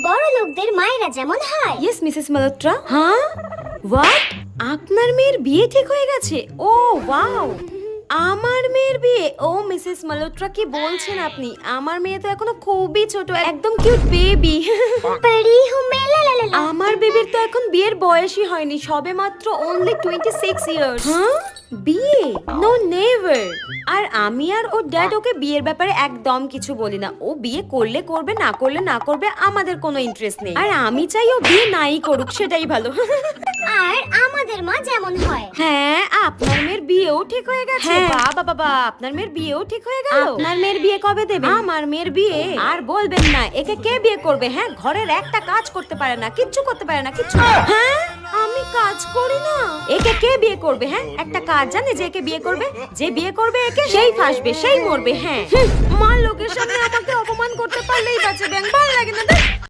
বড় লোকদের মায়েরা যেমন হয়। Yes Mrs Malhotra. হ্যাঁ, হোয়াট? আপনার মেয়ের বিয়ে ঠিক হয়ে গেছে? ও ওয়াও, আমার মেয়ের বিয়ে? ও মিসেস মালহোত্রা, কি বলছেন আপনি? আমার মেয়ে তো এখনো খুবই ছোট, একদম কিউট বেবি। পড়ি হুঁ মে লা লা লা লা। আমার বেবির তো এখন বিয়ের বয়সই হয়নি, সবে মাত্র only 26 ইয়ার্স। হ্যাঁ, বিয়ে? No never. আর আমি আর ওর ড্যাড ওকে বিয়ের ব্যাপারে একদম কিছু বলি না। ও বিয়ে করলে করবে, না করলে না করবে, আমাদের কোনো ইন্টারেস্ট নেই। আর আমি চাই ও বিয়ে নাই করুক, সেটাই ভালো। আর আমাদের মা যেমন হয়। হ্যাঁ, আপনার মেয়ের বিয়েও ঠিক হয়ে গেছে। বাবা বাবা, আপনার মেয়ের বিয়েও ঠিক হয়ে গেল। আপনার মেয়ের বিয়ে কবে দেবেন? আমার মেয়ের বিয়ে আর বলবেন না। একে কে বিয়ে করবে? হ্যাঁ, ঘরের একটা কাজ করতে পারে না, কিচ্ছু করতে পারে না, কিচ্ছু। হ্যাঁ, আমি কাজ করি না? একে কে বিয়ে করবে? হ্যাঁ, একটা কাজ জানে যে একে বিয়ে করবে? যে বিয়ে করবে একে, সেই ফাঁসবে, সেই মরবে। হ্যাঁ, মা লোকের সামনে আমাকে অপমান করতে পারলেই বাঁচে। ব্যাং ভালো লাগে না।